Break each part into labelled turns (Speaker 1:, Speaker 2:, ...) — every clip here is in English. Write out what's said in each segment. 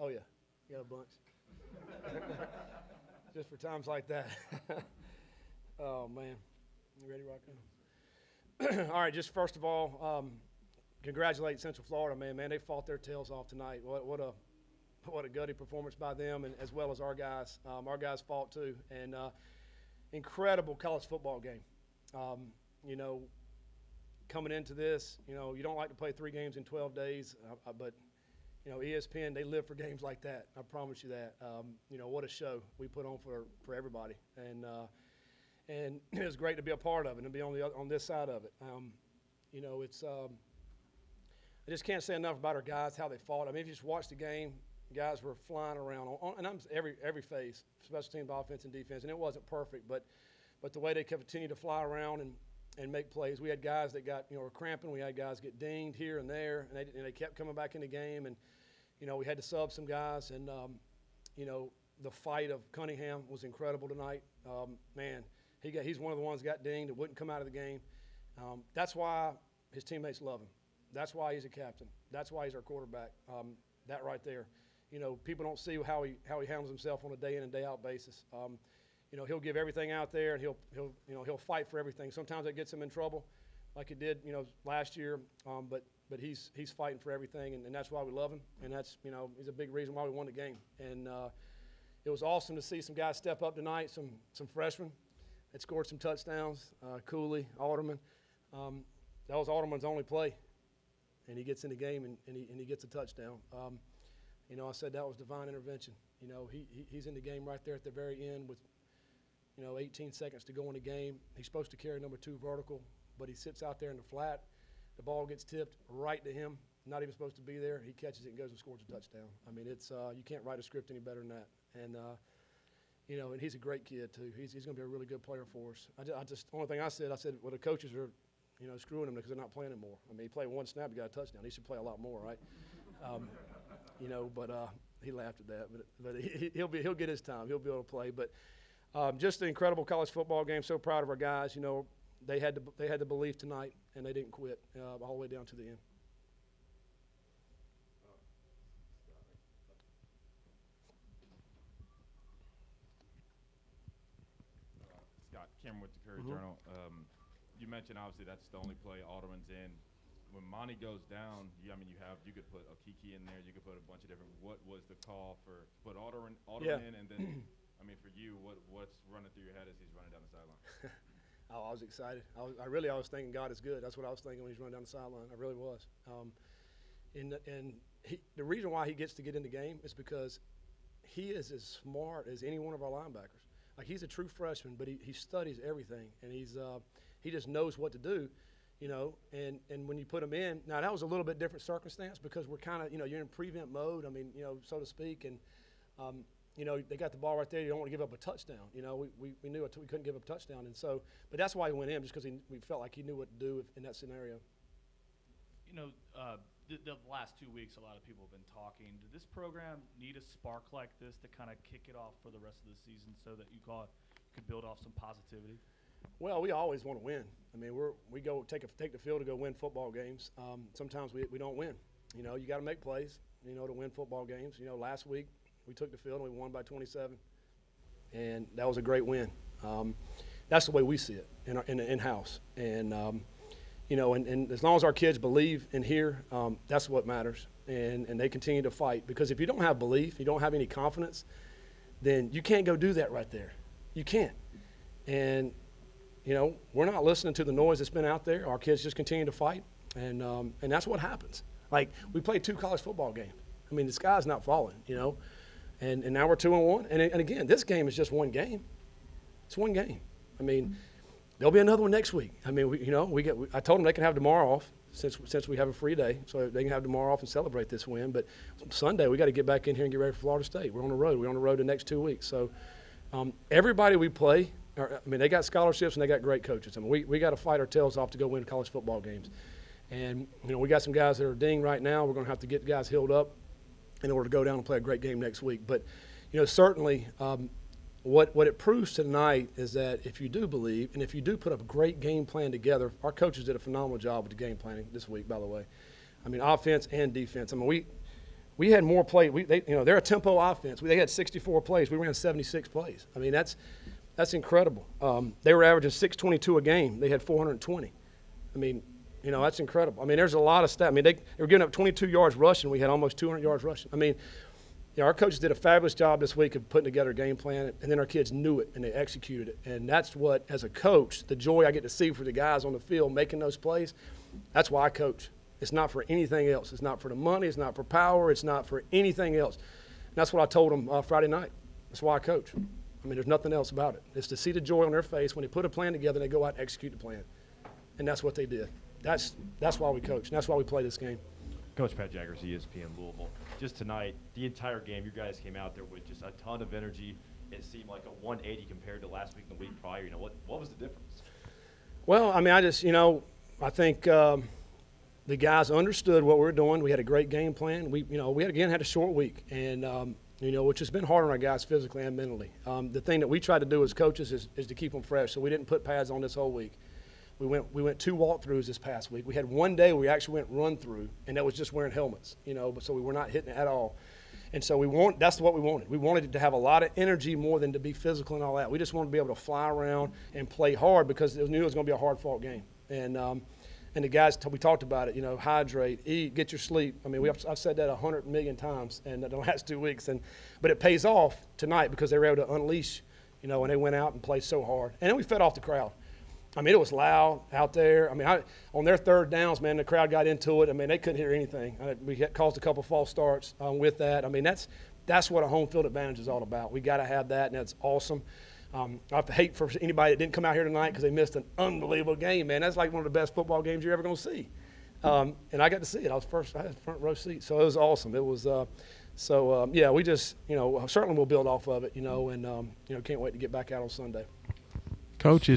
Speaker 1: Oh, yeah. You got a bunch. Just for times like that. Oh, man. You ready, Rocco? All right, just first of all, congratulate Central Florida, man. Man, they fought their tails off tonight. What a gutty performance by them, and as well as our guys. Our guys fought too, and incredible college football game. You know, coming into this, you know, you don't like to play 3 games in 12 days, but you know, ESPN, they live for games like that. I promise you that. You know, what a show we put on for everybody, and it was great to be a part of it and be on this side of it. You know, it's I just can't say enough about our guys, how they fought. I mean, if you just watch the game, guys were flying around and I'm every phase, special teams, offense, and defense, and it wasn't perfect, but the way they continued to fly around and make plays. We had guys that got, you know, were cramping. We had guys get dinged here and there, and they kept coming back in the game. And, you know, we had to sub some guys. And, you know, the fight of Cunningham was incredible tonight. Man, he's one of the ones that got dinged that wouldn't come out of the game. That's why his teammates love him. That's why he's a captain. That's why he's our quarterback. That right there. You know, people don't see how he handles himself on a day in and day out basis. You know, he'll give everything out there, and he'll fight for everything. Sometimes that gets him in trouble, like it did, you know, last year. But he's fighting for everything, and that's why we love him. And that's, you know, he's a big reason why we won the game. And it was awesome to see some guys step up tonight. Some freshmen that scored some touchdowns. Cooley, Alderman. That was Alderman's only play, and he gets in the game and he gets a touchdown. You know, I said that was divine intervention. You know, he's in the game right there at the very end with, you know, 18 seconds to go in the game. He's supposed to carry number 2 vertical, but he sits out there in the flat. The ball gets tipped right to him, not even supposed to be there. He catches it and goes and scores a touchdown. I mean, it's you can't write a script any better than that. And, you know, and he's a great kid, too. He's going to be a really good player for us. The only thing I said, well, the coaches are, you know, screwing him because they're not playing anymore. I mean, he played 1 snap, he got a touchdown. He should play a lot more, right? You know, but he laughed at that. But he'll get his time. He'll be able to play. But just an incredible college football game. So proud of our guys. You know, they had the belief tonight, and they didn't quit all the way down to the end.
Speaker 2: Scott, Cameron with the Courier Journal. You mentioned obviously that's the only play Alderman's in. When Monty goes down, you could put Okiki in there. You could put a bunch of different. What was the call to put Alderman in, and then, I mean, for you, what's running through your head as he's running down the sideline?
Speaker 1: Oh, I was excited. I was thinking God is good. That's what I was thinking when he's running down the sideline. I really was. The reason why he gets to get in the game is because he is as smart as any one of our linebackers. Like, he's a true freshman, but he studies everything, and he just knows what to do. You know, and when you put him in, now that was a little bit different circumstance because we're kind of, you know, you're in prevent mode, I mean, you know, so to speak, and, you know, they got the ball right there. You don't want to give up a touchdown. You know, we knew we couldn't give up a touchdown, and so, but that's why he went in, just because we felt like he knew what to do in that scenario.
Speaker 3: You know, the last 2 weeks, a lot of people have been talking. Did this program need a spark like this to kind of kick it off for the rest of the season so that you could build off some positivity?
Speaker 1: Well, we always want to win. I mean, we go take the field to go win football games. Sometimes we don't win. You know, you got to make plays, you know, to win football games. You know, last week we took the field and we won by 27, and that was a great win. That's the way we see it in-house. And, you know, and as long as our kids believe in here, that's what matters. And they continue to fight, because if you don't have belief, you don't have any confidence, then you can't go do that right there. You can't. And you know, we're not listening to the noise that's been out there. Our kids just continue to fight, and that's what happens. Like, we played 2 college football games. I mean, the sky's not falling, you know, and now we're 2-1. And again, this game is just one game. It's one game. I mean, there'll be another one next week. I mean, I told them they can have tomorrow off since we have a free day, so they can have tomorrow off and celebrate this win. But Sunday we got to get back in here and get ready for Florida State. We're on the road. We're on the road the next 2 weeks. So everybody we play. I mean, they got scholarships and they got great coaches. I mean, we got to fight our tails off to go win college football games. And, you know, we got some guys that are dinged right now. We're going to have to get guys healed up in order to go down and play a great game next week. But, you know, certainly what it proves tonight is that if you do believe and if you do put up a great game plan together, our coaches did a phenomenal job with the game planning this week, by the way. I mean, offense and defense. I mean, we had more plays. They're a tempo offense. They had 64 plays. We ran 76 plays. I mean, that's incredible. They were averaging 622 a game. They had 420. I mean, that's incredible. I mean, there's a lot of stats. I mean, they were giving up 22 yards rushing. We had almost 200 yards rushing. I mean, our coaches did a fabulous job this week of putting together a game plan, and then our kids knew it and they executed it. And that's what, as a coach, the joy I get to see for the guys on the field making those plays, that's why I coach. It's not for anything else. It's not for the money. It's not for power. It's not for anything else. And that's what I told them Friday night. That's why I coach. I mean, there's nothing else about it. It's to see the joy on their face when they put a plan together and they go out and execute the plan. And that's what they did. That's why we coach. And that's why we play this game.
Speaker 4: Coach Pat Jaggers, ESPN Louisville. Just tonight, the entire game, you guys came out there with just a ton of energy. It seemed like a 180 compared to last week and the week prior. What was the difference?
Speaker 1: Well, I mean, I think the guys understood what we were doing. We had a great game plan. We had a short week, and which has been hard on our guys physically and mentally. The thing that we try to do as coaches is to keep them fresh. So we didn't put pads on this whole week. We went 2 walkthroughs this past week. We had one day where we actually went run through, and that was just wearing helmets. But so we were not hitting it at all. And so that's what we wanted. We wanted it to have a lot of energy more than to be physical and all that. We just wanted to be able to fly around and play hard because we knew it was going to be a hard-fought game. And the guys, we talked about it, hydrate, eat, get your sleep. I mean, I've said that 100 million times in the last 2 weeks. But it pays off tonight because they were able to unleash, and they went out and played so hard. And then we fed off the crowd. I mean, it was loud out there. I mean, on their third downs, man, the crowd got into it. I mean, they couldn't hear anything. We caused a couple false starts with that. I mean, that's what a home field advantage is all about. We got to have that, and that's awesome. I hate for anybody that didn't come out here tonight because they missed an unbelievable game, man. That's like one of the best football games you're ever going to see. And I got to see it. I had front row seat, so it was awesome. It was we just, certainly we'll build off of it, and can't wait to get back out on Sunday.
Speaker 5: Coach,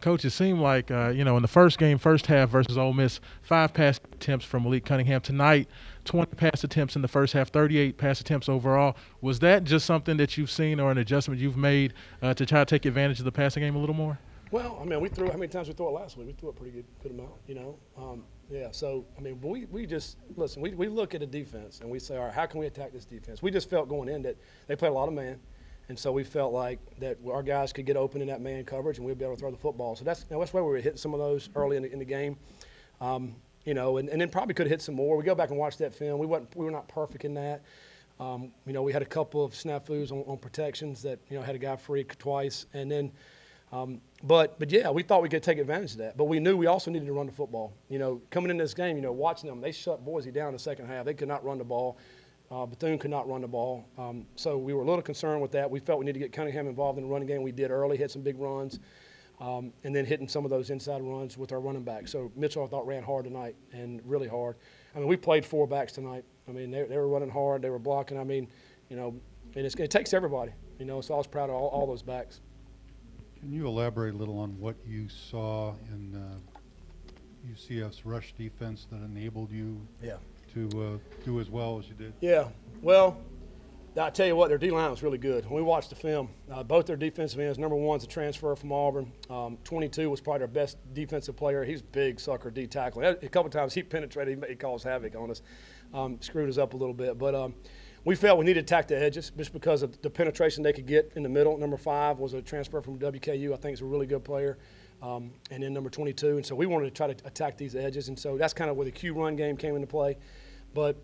Speaker 5: Coach, it seemed like, in the first half versus Ole Miss, 5 pass attempts from Malik Cunningham. Tonight, 20 pass attempts in the first half, 38 pass attempts overall. Was that just something that you've seen or an adjustment you've made to try to take advantage of the passing game a little more?
Speaker 1: Well, I mean, we threw – how many times we threw it last week? We threw it a pretty good amount, so, I mean, we just – listen, we look at a defense and we say, all right, how can we attack this defense? We just felt going in that they played a lot of man. And so we felt like that our guys could get open in that man coverage and we'd be able to throw the football. So that's why we were hitting some of those early in the game, and then probably could have hit some more. We go back and watch that film. We were not perfect in that. We had a couple of snafus on protections that had a guy free twice, and then, but yeah, we thought we could take advantage of that. But we knew we also needed to run the football. Coming in this game, watching them, they shut Boise down in the second half. They could not run the ball. Bethune could not run the ball. So we were a little concerned with that. We felt we needed to get Cunningham involved in the running game. We did early, hit some big runs, and then hitting some of those inside runs with our running back. So Mitchell, I thought, ran hard tonight and really hard. I mean, we played 4 backs tonight. I mean, they were running hard. They were blocking. I mean, and it takes everybody, so I was proud of all those backs.
Speaker 6: Can you elaborate a little on what you saw in UCF's rush defense that enabled you to do as well as you did?
Speaker 1: Yeah, well, I tell you what, their D-line was really good. When we watched the film, both their defensive ends, number 1's a transfer from Auburn. 22 was probably their best defensive player. He's big sucker D tackling. A couple times he penetrated, he caused havoc on us, screwed us up a little bit. But we felt we needed to attack the edges just because of the penetration they could get in the middle. Number 5 was a transfer from WKU. I think he's a really good player. And then number 22. And so we wanted to try to attack these edges. And so that's kind of where the Q run game came into play. But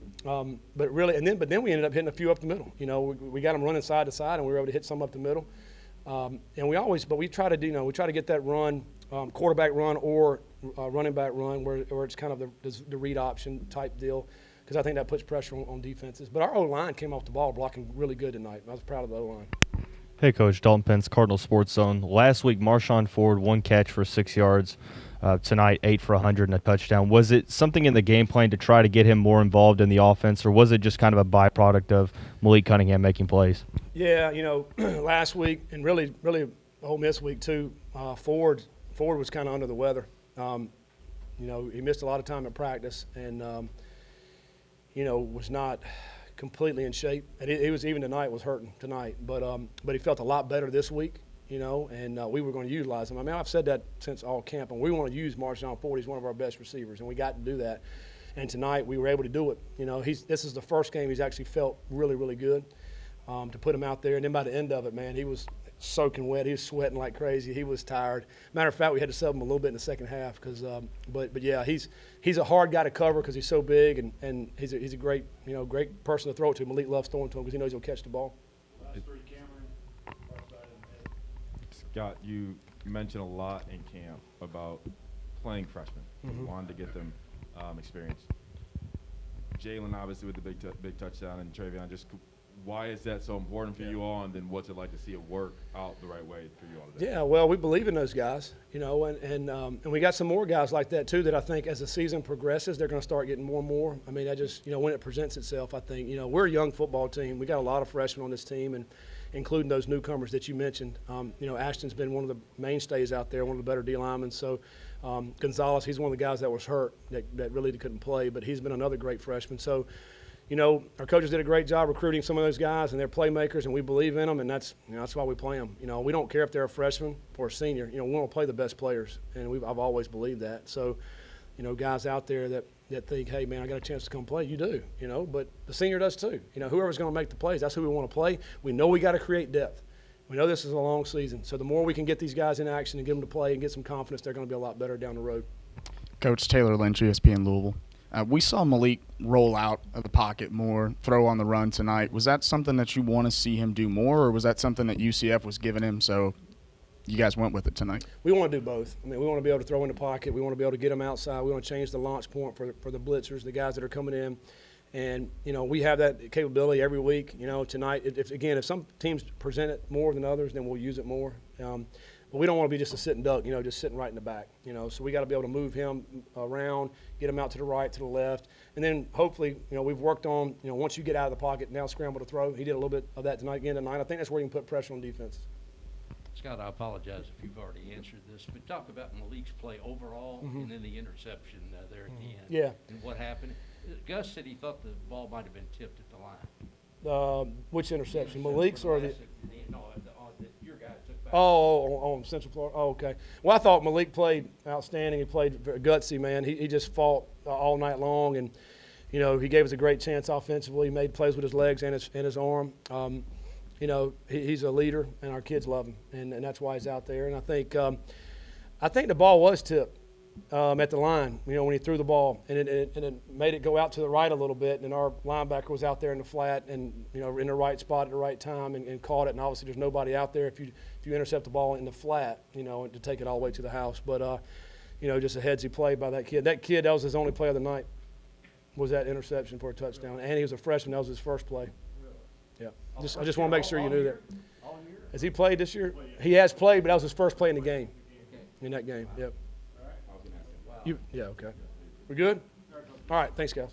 Speaker 1: really, but then we ended up hitting a few up the middle. We got them running side to side, and we were able to hit some up the middle. And we try to get that run, quarterback run or running back run, where it's kind of the read option type deal, because I think that puts pressure on defenses. But our O-line came off the ball blocking really good tonight. I was proud of the O-line.
Speaker 7: Hey, Coach, Dalton Pence, Cardinal Sports Zone. Last week, Marshawn Ford, 1 catch for 6 yards. Tonight, 8 for 100 and a touchdown. Was it something in the game plan to try to get him more involved in the offense, or was it just kind of a byproduct of Malik Cunningham making plays?
Speaker 1: Yeah, last week and really Ole Miss week too, Ford was kind of under the weather. He missed a lot of time at practice and, was not completely in shape. And he was even tonight was hurting tonight, but he felt a lot better this week. And we were going to utilize him. I mean, I've said that since all camp, and we want to use Marshawn Ford. He's one of our best receivers, and we got to do that. And tonight we were able to do it. You know, this is the first game he's actually felt really, really good to put him out there. And then by the end of it, man, he was soaking wet. He was sweating like crazy. He was tired. Matter of fact, we had to sub him a little bit in the second half because, but yeah, he's a hard guy to cover because he's so big and he's a great great person to throw it to. Malik loves throwing to him because he knows he'll catch the ball.
Speaker 2: Scott, you mentioned a lot in camp about playing freshmen.
Speaker 1: Mm-hmm.
Speaker 2: Wanted to get them experience. Jalen, obviously, with the big touchdown, and Travion, just why is that so important for you all, and then what's it like to see it work out the right way for you all today?
Speaker 1: Yeah, well, we believe in those guys, and we got some more guys like that too that I think as the season progresses, they're going to start getting more and more. I mean, when it presents itself, I think, we're a young football team. We got a lot of freshmen on this team, and including those newcomers that you mentioned. Ashton's been one of the mainstays out there, one of the better D linemen. So Gonzalez, he's one of the guys that was hurt that really couldn't play, but he's been another great freshman. So, our coaches did a great job recruiting some of those guys, and they're playmakers, and we believe in them, and that's why we play them. We don't care if they're a freshman or a senior. We want to play the best players, and I've always believed that. So, guys out there that think, hey, man, I got a chance to come play, you do, but the senior does too. Whoever's going to make the plays, that's who we want to play. We know we got to create depth. We know this is a long season, so the more we can get these guys in action and get them to play and get some confidence, they're going to be a lot better down the road.
Speaker 8: Coach Taylor Lynch, ESPN Louisville. We saw Malik roll out of the pocket more, throw on the run tonight. Was that something that you want to see him do more, or was that something that UCF was giving him, so you guys went with it tonight?
Speaker 1: We want to do both. I mean, we want to be able to throw in the pocket. We want to be able to get them outside. We want to change the launch point for the blitzers, the guys that are coming in. And, we have that capability every week. Tonight, if some teams present it more than others, then we'll use it more. But we don't want to be just a sitting duck, just sitting right in the back. So we got to be able to move him around, get him out to the right, to the left. And then hopefully, we've worked on, once you get out of the pocket, now scramble to throw. He did a little bit of that tonight. I think that's where you can put pressure on defenses.
Speaker 9: Scott, I apologize if you've already answered this, but talk about Malik's play overall and then the interception there at the end.
Speaker 1: Yeah.
Speaker 9: And what happened. Gus said he thought the ball might have been tipped at the line.
Speaker 1: Which interception? Malik's or the?
Speaker 9: No, your guy took back.
Speaker 1: On Central Florida. Oh, okay. Well, I thought Malik played outstanding. He played very gutsy, man. He just fought all night long, and he gave us a great chance offensively. He made plays with his legs and his arm. He's a leader, and our kids love him, and that's why he's out there. And I think the ball was tipped at the line, when he threw the ball, and it made it go out to the right a little bit, and our linebacker was out there in the flat and, in the right spot at the right time and caught it. And obviously there's nobody out there if you intercept the ball in the flat, to take it all the way to the house. But, just a headsy play by that kid. That was his only play of the night, was that interception for a touchdown. And he was a freshman. That was his first play. Yeah. I just want to make sure you knew that. Has he played this year? He has played, but that was his first play in the game. In that game, yep. Yeah, okay. We good? All right, thanks, guys.